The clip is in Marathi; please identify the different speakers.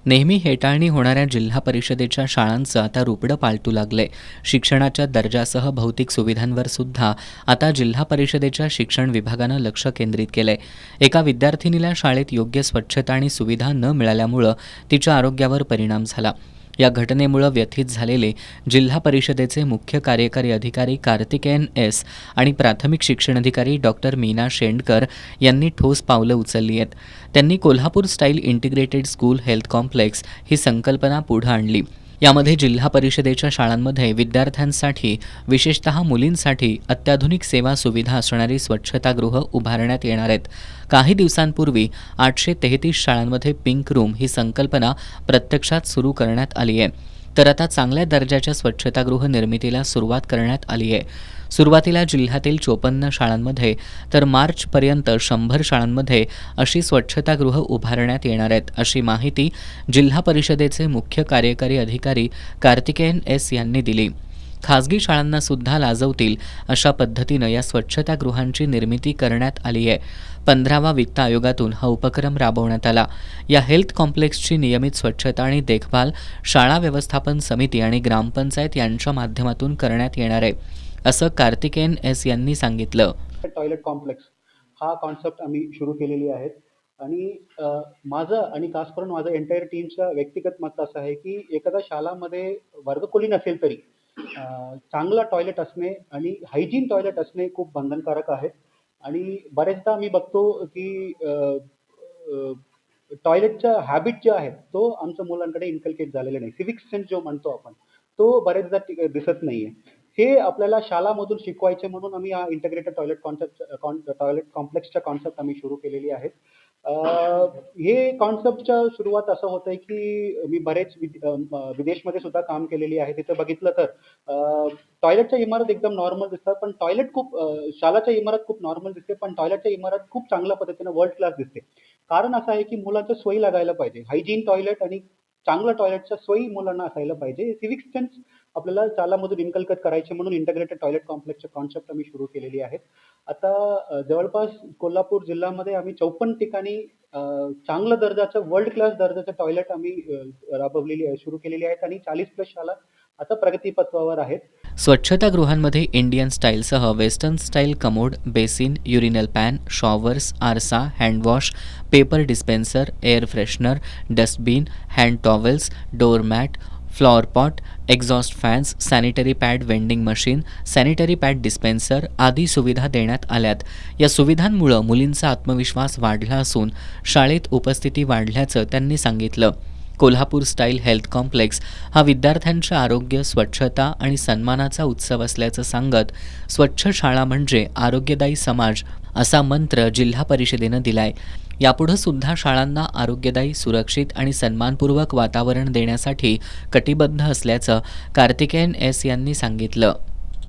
Speaker 1: नेहमी हेटाळणी होणाऱ्या जिल्हा परिषदेच्या शाळांचं आता रुपडं पालटू लागलंय. शिक्षणाच्या दर्जासह भौतिक सुविधांवर सुद्धा आता जिल्हा परिषदेच्या शिक्षण विभागानं लक्ष केंद्रित केलंय. एका विद्यार्थिनीला शाळेत योग्य स्वच्छता आणि सुविधा न मिळाल्यामुळं तिच्या आरोग्यावर परिणाम झाला. या घटनेमुळे व्यथित झालेले जिल्हा परिषदेचे मुख्य कार्यकारी अधिकारी कार्तिकेयन एस आणि प्राथमिक शिक्षण अधिकारी डॉक्टर मीना शेंडकर यांनी ठोस पावलं उचलली आहेत. त्यांनी Kolhapur style integrated school health complex ही संकल्पना पुढे आणली. यामध्ये जिल्हा परिषदेच्या शाळांमध्ये विद्यार्थ्यांसाठी, विशेषतः मुलींसाठी अत्याधुनिक सेवा सुविधा असणारी स्वच्छतागृह उभारण्यात येणार आहेत. काही दिवसांपूर्वी 833 शाळांमध्ये पिंक रूम ही संकल्पना प्रत्यक्षात सुरू करण्यात आली आहे. तर आता चांगल्या दर्जाच्या स्वच्छतागृह निर्मितीला सुरुवात करण्यात आली आहे. सुरुवातीला जिल्ह्यातील 54 शाळांमध्ये तर मार्चपर्यंत 100 शाळांमध्ये अशी स्वच्छतागृह उभारण्यात येणार आहेत, अशी माहिती जिल्हा परिषदेचे मुख्य कार्यकारी अधिकारी कार्तिकेयन एस यांनी दिली. खासगी शाळांना सुद्धा लाजवतील अशा पद्धतीनं या स्वच्छतागृहांची निर्मिती करण्यात आली आहे. 15वा वित्त आयोगातून हा उपक्रम राबवण्यात आला. या हेल्थ कॉम्प्लेक्सची नियमित स्वच्छता आणि देखभाल शाळा व्यवस्थापन समिती आणि ग्रामपंचायत यांच्या माध्यमातून करण्यात येणार आहे, असं कार्तिकेयन एस यांनी सांगितलं.
Speaker 2: टॉयलेट कॉम्प्लेक्स हा कॉन्सेप्ट आम्ही सुरू केलेली आहेत आणि माझं आणि खास करून माझं एंटायर टीमचं व्यक्तिगत मत असं आहे की एखाद्या शाळामध्ये वर्गखोली नसेल तरी चांगला टॉयलेट असणे आणि हायजीन टॉयलेट असणे खूप बंधनकारक आहे. आणि बरेचदा मी बघतो की टॉयलेटच्या हॅबिट जे आहेत तो आमच्या मुलांकडे इन्कल्केट झालेले नाही. सिव्हिक सेन्स जो म्हणतो आपण तो बरेचदा दिसत नाहीये. हे आपल्याला शाळामधून शिकवायचे म्हणून आम्ही हा इंटिग्रेटेड टॉयलेट कॉम्प्लेक्सच्या कॉन्सेप्ट आम्ही सुरू केलेली आहे. हे कॉन्सेप्टच्या सुरुवात असं होतंय की मी बरेच विदेशमध्ये सुद्धा काम केलेली आहे. तिथं बघितलं तर टॉयलेटच्या इमारत एकदम नॉर्मल दिसतात, पण टॉयलेट खूप शाळाच्या इमारत खूप नॉर्मल दिसते, पण टॉयलेटच्या इमारत खूप चांगल्या पद्धतीने वर्ल्ड क्लास दिसते. कारण असं आहे की मुलांच्या सोयी लागायला पाहिजे. हायजीन टॉयलेट आणि चांगल्या टॉयलेटच्या सोयी मुलांना असायला पाहिजे. सिव्हिक सेन्स आपल्याला शाळामधून इन्कल्केट करायचे म्हणून इंटिग्रेटेड टॉयलेट कॉम्प्लेक्सचे कॉन्सेप्ट आम्ही सुरू केलेली आहेत. आता जवळपास कोल्हापूर जिल्ह्यामध्ये आम्ही 54 ठिकाणी चांगल्या दर्जाचं वर्ल्ड क्लास दर्जाचं टॉयलेट आम्ही सुरू केलेली आहेत आणि 40+ शाळा आता प्रगतीपथावर आहेत.
Speaker 1: स्वच्छतागृहांमध्ये इंडियन स्टाईलसह western style commode, basin, urinal pan, showers, आरसा, handwash, paper dispenser, air freshener, dustbin, hand towels, doormat, flower pot, exhaust fans, sanitary pad vending machine, sanitary pad dispenser आदी सुविधा देण्यात आल्यात. या सुविधांमुळे मुलींचा आत्मविश्वास वाढला असून शाळेत उपस्थिती वाढल्याचं त्यांनी सांगितलं. कोल्हापूर स्टाईल हेल्थ कॉम्प्लेक्स हा विद्यार्थ्यांच्या आरोग्य, स्वच्छता आणि सन्मानाचा उत्सव असल्याचं सांगत स्वच्छ शाळा म्हणजे आरोग्यदायी समाज असा मंत्र जिल्हा परिषदेनं दिलाय. यापुढे सुद्धा शाळांना आरोग्यदायी, सुरक्षित आणि सन्मानपूर्वक वातावरण देण्यासाठी कटिबद्ध असल्याचं कार्तिकेयन एस यांनी सांगितलं.